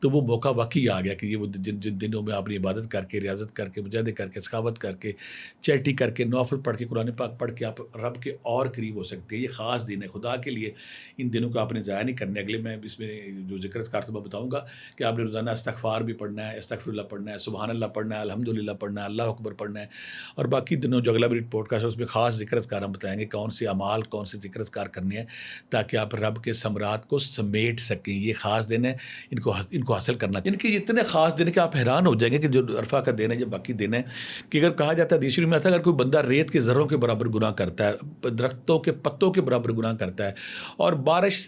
تو وہ موقع واقعی آ گیا کہ یہ وہ جن دنوں میں آپ نے عبادت کر کے, ریاضت کر کے, مجاہدے کر کے, سخاوت کر کے, چیٹی کر کے, نوافل پڑھ کے, قرآن پاک پڑھ کے آپ رب کے اور قریب ہو سکتے ہیں. یہ خاص دن ہے خدا کے لیے. ان دنوں کو آپ نے ضائع نہیں کرنے. اگلے میں اس میں جو ذکر اذکار تو میں بتاؤں گا کہ آپ نے روزانہ استغفار بھی پڑھنا ہے, استغفر اللہ پڑھنا ہے, سبحان اللہ پڑھنا ہے, الحمدللہ پڑھنا ہے, اللہ اکبر پڑھنا ہے. اور باقی دنوں جو اگلا بھی پوڈ کاسٹ ہے اس میں خاص ذکر اذکار ہم بتائیں گے کون سے اعمال, کون سے ذکر اذکار کرنے ہیں تاکہ آپ رب کے ثمرات کو سمیٹ سکیں. یہ خاص دن ہے, ان کو حاصل کرنا. ان کے اتنے خاص دن کہ آپ حیران ہو جائیں گے کہ جو عرفہ کا دن ہے, جو باقی دن ہے, کہ اگر کہا جاتا ہے حدیث شریف میں آتا ہے اگر کوئی بندہ ریت کے ذروں کے برابر گناہ کرتا ہے, درختوں کے پتوں کے برابر گناہ کرتا ہے, اور بارش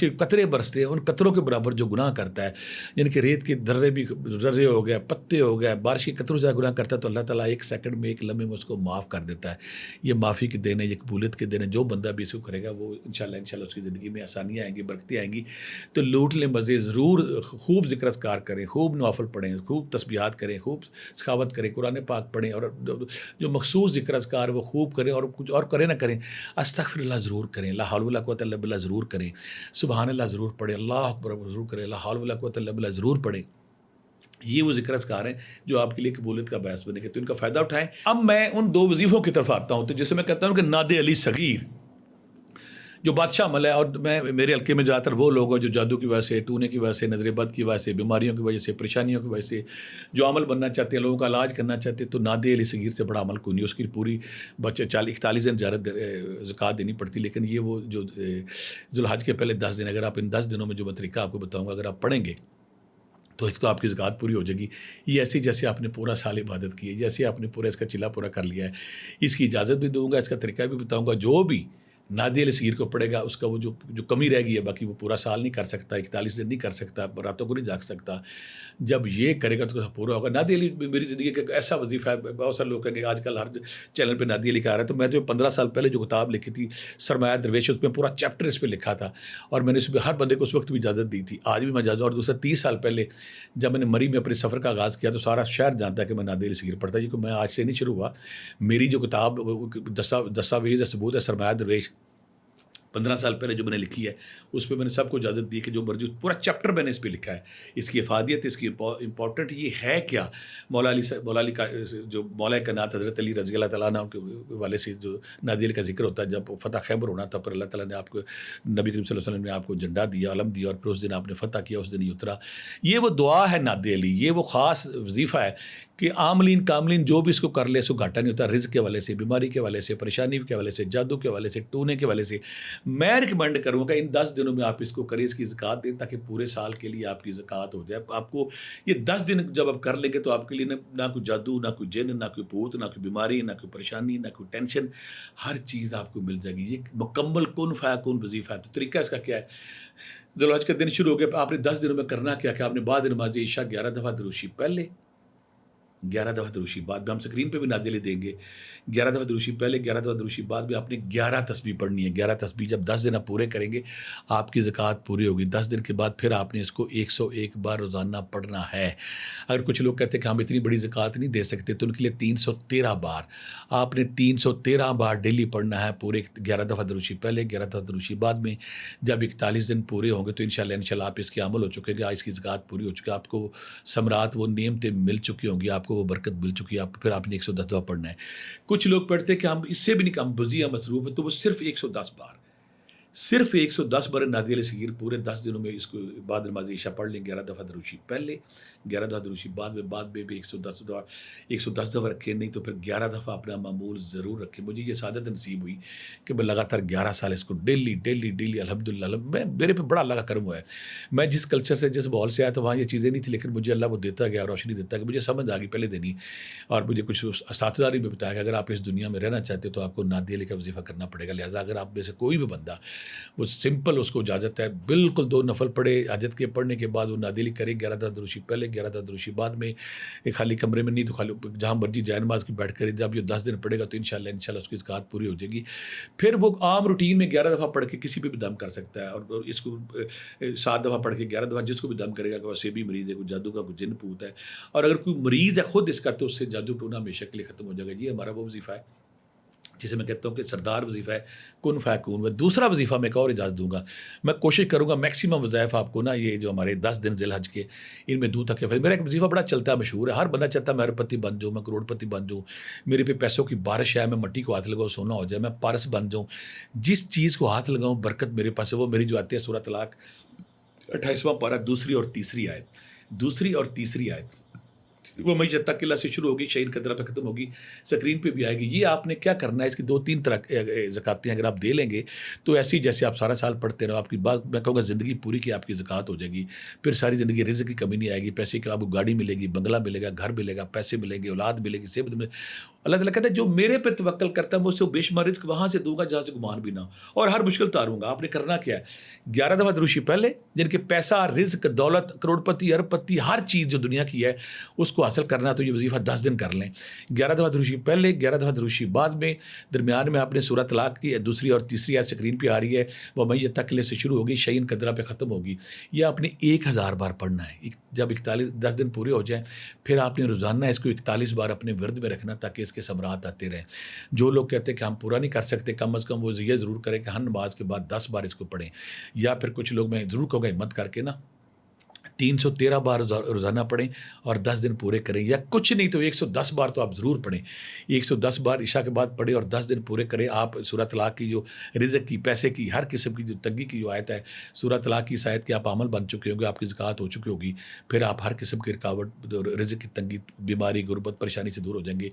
کے قطرے برستے ہیں ان قطروں کے برابر جو گناہ کرتا ہے, یعنی کہ ریت کے ذرے ہو گئے, پتے ہو گئے, بارش کے قطروں سے گناہ کرتا ہے تو اللہ تعالیٰ ایک سیکنڈ میں, ایک لمحے میں اس کو معاف کر دیتا ہے. یہ معافی کے دن ہے, یہ قبولیت کے دن ہے. جو بندہ بھی اس کو کرے گا وہ انشاءاللہ اس کی زندگی میں آسانیاں آئیں گی, برکتیں آئیں گی. تو لوٹ لیں مزے, ضرور خوب ذکر اذکار کریں, خوب نوافل پڑھیں, خوب تسبیحات کریں, خوب سخاوت کریں, قرآن پاک پڑھیں, اور جو مخصوص ذکر اذکار وہ خوب کریں. اور کچھ اور کریں نہ کریں, استغفر اللہ ضرور کریں, لا حول ولا قوت الا باللہ ضرور کریں, سبحان اللہ ضرور پڑھیں, اللہ اکبر ضرور کریں, لا حول ولا قوت الا باللہ ضرور پڑھیں. یہ وہ ذکر اذکار ہیں جو آپ کے لیے قبولیت کا باعث بنے گے, تو ان کا فائدہ اٹھائیں. اب میں ان دو وظیفوں کی طرف آتا ہوں. تو جسے میں کہتا ہوں کہ ناد علی صغیر جو بادشاہ عمل ہے, اور میرے حلقے میں زیادہ تر وہ لوگ ہیں جو جادو کی وجہ سے, ٹونے کی وجہ سے, نظر بد کی وجہ سے, بیماریوں کی وجہ سے, پریشانیوں کی وجہ سے جو عمل بننا چاہتے ہیں, لوگوں کا علاج کرنا چاہتے ہیں, تو ناد علی صغیر سے بڑا عمل کوئی نہیں. اس کی پوری 41 دن زکوٰۃ دینی پڑتی. لیکن یہ وہ جو ذوالحج کے پہلے 10 دن, اگر آپ ان 10 دنوں میں جو میں طریقہ آپ کو بتاؤں گا اگر آپ پڑھیں گے تو ایک تو آپ کی زکوٰۃ پوری ہو جائے گی. یہ ایسی جیسے آپ نے پورا سال عبادت کی ہے, جیسے آپ نے پورا اس کا چلا پورا کر لیا ہے. اس کی اجازت بھی دوں گا, اس کا طریقہ بھی بتاؤں گا. جو بھی نادی علی صغیر کو پڑے گا اس کا وہ جو کمی رہ گئی ہے, باقی وہ پورا سال نہیں کر سکتا, 41 دن نہیں کر سکتا, راتوں کو نہیں جاگ سکتا. جب یہ کرے گا تو پورا ہوگا. نادی علی میری زندگی کا ایسا وظیفہ ہے. بہت سارے لوگ کہیں گے آج کل ہر چینل پہ نادی علی کا آ رہا ہے, تو میں جو 15 سال پہلے جو کتاب لکھی تھی سرمایہ درویش, اس میں پورا چیپٹر اس پہ لکھا تھا, اور میں نے اس پہ ہر بندے کو اس وقت بھی اجازت دی تھی, آج بھی میں اجازت. اور دوسرا 30 سال پہلے جب میں نے مری میں اپنے سفر کا آغاز کیا تو سارا شہر جانتا ہے کہ میں نادی علی صغیر پڑھتا, کیونکہ میں آج سے نہیں شروع ہوا. میری جو کتاب دستاویز ہے, ثبوت ہے, سرمایہ درویش 15 سال پہلے جو میں نے لکھی ہے, اس پہ میں نے سب کو اجازت دی کہ جو مرضی, پورا چیپٹر میں نے اس پہ لکھا ہے. اس کی افادیت, اس کی امپورٹنٹ یہ ہے کیا. مولا علی کا جو مولا کائنات حضرت علی رضی اللہ تعالیٰ عنہ کے والے سے جو نادی علی کا ذکر ہوتا ہے, جب فتح خیبر ہونا تھا, پر اللہ تعالیٰ نے آپ کو, نبی کریم صلی اللہ علیہ وسلم نے آپ کو جھنڈا دیا, علم دیا, اور پھر اس دن آپ نے فتح کیا, اس دن ہی اترا. یہ وہ دعا ہے نادی علی, یہ وہ خاص وظیفہ ہے کہ عاملین کاملین جو بھی اس کو کر لے اس کو گھاٹا نہیں ہوتا. رزق کے حوالے سے, بیماری کے حوالے سے, پریشانی کے حوالے سے, جادو کے حوالے سے, ٹونے کے حوالے سے. میں ریکمینڈ کروں گا ان 10 دنوں میں آپ اس کو کریں, اس کی زکوٰۃ دیں, تاکہ پورے سال کے لیے آپ کی زکوٰۃ ہو جائے. آپ کو یہ 10 دن جب آپ کر لیں گے تو آپ کے لیے نہ کوئی جادو, نہ کوئی جن, نہ کوئی بھوت, نہ کوئی بیماری, نہ کوئی پریشانی, نہ کوئی ٹینشن, ہر چیز آپ کو مل جائے گی. یہ مکمل کن فیکون وظیفہ ہے. تو طریقہ اس کا کیا ہے, ذوالحج کا دن شروع ہو گیا, آپ نے 10 دنوں میں کرنا کیا کہ آپ نے بعد نماز عشاء 11 دفعہ دروشی پہلے, 11 دفعہ دروشی بعد میں, ہم اسکرین پہ بھی نادی علی دیں گے, 11 دفعہ دروشی پہلے, 11 دفعہ دروشی بعد میں. آپ نے 11 تسبیح پڑھنی ہے. 11 تسبیح جب 10 دن آپ پورے کریں گے آپ کی زکوٰۃ پوری ہوگی. 10 دن کے بعد پھر آپ نے اس کو 101 بار روزانہ پڑھنا ہے. اگر کچھ لوگ کہتے ہیں کہ ہم اتنی بڑی زکوٰۃ نہیں دے سکتے, تو ان کے لیے 313 بار آپ نے 313 بار ڈیلی پڑھنا ہے. پورے 11 دفعہ دروشی پہلے, 11 دفعہ دروشی بعد میں. جب 41 دن پورے ہوں گے تو انشاءاللہ آپ اس کے عمل ہو چکے گا, اس کی زکوٰۃ پوری ہو چکی ہے, آپ کو ثمرات وہ نعمتیں مل چکی ہوں گی, آپ کو وہ برکت مل چکی ہے. پھر آپ نے 110 دفعہ پڑھنا ہے. کچھ لوگ پڑھتے ہیں کہ ہم اس سے بھی نہیں, ہم بزی مصروف ہے, تو وہ صرف 110 بار, صرف 110 بار نادی علی صغیر پورے 10 دنوں میں اس کو بعد نماز عشاء پڑھ لیں. 11 دفعہ دروشی پہلے, 11 دفعہ دروشی بعد میں بھی 110 دفعہ رکھیں. نہیں تو پھر 11 دفعہ اپنا معمول ضرور رکھیں. مجھے یہ سعادت نصیب ہوئی کہ میں لگاتار 11 سال اس کو ڈیلی الحمدللہ, میرے پہ بڑا اللہ کا کرم ہوا ہے. میں جس کلچر سے, جس ماحول سے آیا تو وہاں یہ چیزیں نہیں تھی, لیکن مجھے اللہ وہ دیتا گیا, روشنی دیتا گیا. مجھے سمجھ آ گئی پہلے دن ہی, اور مجھے کچھ اساتذہ نے بھی بتایا کہ اگر آپ اس دنیا میں رہنا چاہتے تو آپ کو نادی علی کا وظیفہ کرنا پڑے گا. لہٰذا اگر آپ میں سے کوئی بھی بندہ, وہ سمپل, اس کو اجازت ہے بالکل 2 نفل پڑھے, حاجت کے پڑھنے کے بعد وہ نادی علی کرے, 11 دفعہ دروشی پہلے, 11 دفعہ دروشی بعد میں, ایک خالی کمرے میں نہیں تو خالی جہاں مرضی جائے نماز کی بیٹھ کرے. جب یہ 10 دن پڑھے گا تو انشاءاللہ اس کی زکوٰۃ پوری ہو جائے گی. پھر وہ عام روٹین میں 11 دفعہ پڑھ کے کسی پہ بھی دم کر سکتا ہے, اور اس کو 7 دفعہ پڑھ کے 11 دفعہ جس کو بھی دم کرے گا کہ وہ بھی مریض ہے, کوئی جادو کا, کوئی جن پوت ہے. اور اگر کوئی مریض ہے خود اس کا, تو اس سے جادو ٹونا ہمیشہ کے لیے ختم ہو جائے گا. یہ ہمارا وہ وظیفہ ہے جسے میں کہتا ہوں کہ سردار وظیفہ ہے کن فیکون و دوسرا وظیفہ میں ایک اور اجازت دوں گا. میں کوشش کروں گا میکسیمم وظائف آپ کو نا یہ جو ہمارے 10 دن ذی الحج کے ان میں دوں تک کہ میرا ایک وظیفہ بڑا چلتا ہے مشہور ہے. ہر بندہ چاہتا ہے میں اربپتی بن جاؤں, میں کروڑ پتی بن جاؤں, میرے پہ پیسوں کی بارش ہے, میں مٹی کو ہاتھ لگاؤں سونا ہو جائے, میں پارس بن جاؤں. جس چیز کو ہاتھ لگاؤں برکت میرے پاس ہے. وہ میری جو آتی ہے سورہ طلاق 28واں پارہ دوسری اور تیسری آیت وہ میں جب تک اللہ سے شروع ہوگی شہید قدرہ پہ ختم ہوگی, سکرین پہ بھی آئے گی. یہ آپ نے کیا کرنا ہے, اس کی 2-3 طرح زکاتیں اگر آپ دے لیں گے تو ایسی جیسے آپ سارا سال پڑھتے رہو, آپ کی بات میں کہوں گا زندگی پوری کی آپ کی زکات ہو جائے گی. پھر ساری زندگی رزق کی کمی نہیں آئے گی. پیسے کی آپ کو گاڑی ملے گی, بنگلہ ملے گا, گھر ملے گا, پیسے ملیں گے, اولاد ملے گی, صحت ملے. اللہ تعالیٰ کہتا ہے جو میرے پہ توکل کرتا ہے میں اسے بے شمار رزق وہاں سے دوں گا جہاں سے گمان بھی نہ ہو, اور ہر مشکل تاروں گا. آپ نے کرنا کیا ہے, 11 دفعہ دروشی پہلے, جن کے پیسہ رزق دولت کروڑ پتی ارب پتی ہر چیز جو دنیا کی ہے اس کو حاصل کرنا تو یہ وظیفہ 10 دن کر لیں. 11 دفعہ دروشی پہلے, 11 دفعہ دروشی بعد میں, درمیان میں آپ نے سورہ طلاق کی دوسری اور تیسری آیت سکرین پہ آ رہی ہے وہ میں تکلے سے شروع ہوگی شعین قدرہ پہ ختم ہوگی. یہ آپ نے 1000 بار پڑھنا ہے. جب 10 دن پورے ہو جائیں پھر آپ نے روزانہ اس کو 41 بار اپنے ورد میں رکھنا تاکہ اس کے ثمرات آتے رہیں. جو لوگ کہتے ہیں کہ ہم پورا نہیں کر سکتے, کم از کم وہ یہ ضرور کریں کہ ہر نماز کے بعد 10 بار اس کو پڑھیں. یا پھر کچھ لوگ میں ضرور کہوں گا ہمت کر کے نا 313 بار روزانہ پڑھیں اور 10 دن پورے کریں, یا کچھ نہیں تو 110 بار تو آپ ضرور پڑھیں. 110 بار عشاء کے بعد پڑھیں اور 10 دن پورے کریں. آپ سورہ طلاق کی جو رزق کی, پیسے کی, ہر قسم کی جو تنگی کی جو آیت ہے سورہ طلاق کی آیت کے آپ عمل بن چکے ہوں گے, آپ کی زکوٰۃ ہو چکی ہوگی, پھر آپ ہر قسم کی رکاوٹ, رزق کی تنگی, بیماری, غربت, پریشانی سے دور ہو جائیں گے.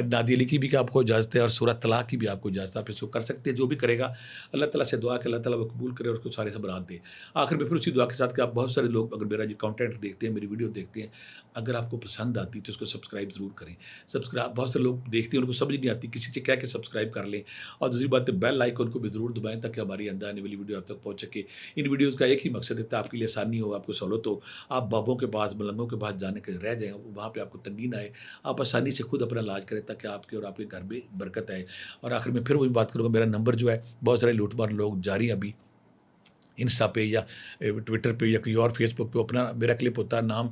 نادی علی کی بھی کہ آپ کو اجازت ہے اور سورہ طلاق کی بھی آپ کو اجازت ہے, آپ اس کو کر سکتے ہیں. جو بھی کرے گا اللہ تعالیٰ سے دعا کہ اللہ تعالیٰ وہ قبول کرے اور اس کو سارے خبرات دے. آخر میں پھر اسی دعا کے ساتھ کہ آپ بہت سارے لوگ اگر میرا جو کانٹینٹ دیکھتے ہیں, میری ویڈیو دیکھتے ہیں, اگر آپ کو پسند آتی تو اس کو سبسکرائب ضرور کریں. سبسکرائب بہت سے لوگ دیکھتے ہیں ان کو سمجھ نہیں آتی, کسی سے کہہ کے سبسکرائب کر لیں. اور دوسری بات ہے بیل آئیکن کو بھی ضرور دبائیں تاکہ ہماری آنے والی ویڈیو آپ تک پہنچ سکے. ان ویڈیوز کا ایک ہی مقصد ہے آپ کے لیے آسانی ہو, آپ کو سہولت ہو, آپ بابوں کے پاس ملنگوں کے پاس جانے کے رہ جائیں, وہاں پہ آپ کو تنگی نہ آئے, آپ آسانی سے خود اپنا علاج کریں تاکہ آپ کے اور آپ کے گھر میں برکت آئے. اور آخر میں پھر وہی بات کروں گا, میرا نمبر جو ہے بہت سارے لوٹ مار لوگ جاری ہیں ابھی انسٹا پہ یا ٹویٹر پہ یا کوئی اور فیس بک پہ اپنا میرا کلپ ہوتا ہے, نام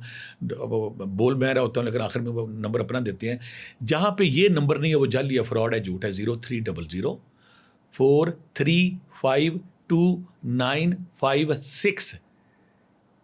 بول میں رہا ہوتا ہوں لیکن آخر میں وہ نمبر اپنا دیتے ہیں. جہاں پہ یہ نمبر نہیں ہے وہ جعلی ہے, فراڈ ہے, جھوٹ ہے. 0300 4352956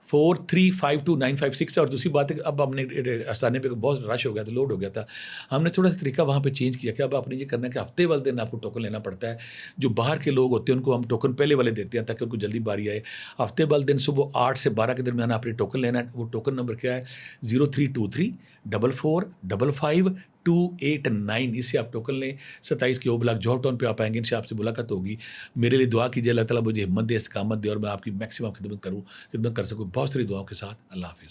4352956. اور دوسری بات ہے کہ اب ہم نے آسانے پہ بہت رش ہو گیا تھا, لوڈ ہو گیا تھا, ہم نے تھوڑا سا طریقہ وہاں پہ چینج کیا کہ اب آپ نے یہ کرنا ہے کہ ہفتے والے دن آپ کو ٹوکن لینا پڑتا ہے. جو باہر کے لوگ ہوتے ہیں ان کو ہم ٹوکن پہلے والے دیتے ہیں تاکہ ان کو جلدی باری آئے. ہفتے والے دن صبح 8 سے 12 کے درمیان آپ نے ٹوکن لینا ہے. وہ ٹوکن نمبر کیا ہے 0323445289. اس سے آپ ٹوکن لیں. 27 کے او بلاک جوہر ٹاؤن پہ آپ آئیں گے, ان سے آپ سے ملاقات ہوگی. میرے لیے دعا کیجیے اللہ تعالیٰ مجھے ہمت دے, استقامت دے اور میں آپ کی میکسیمم خدمت کر سکوں. بہت ساری دعاؤں کے ساتھ اللہ حافظ.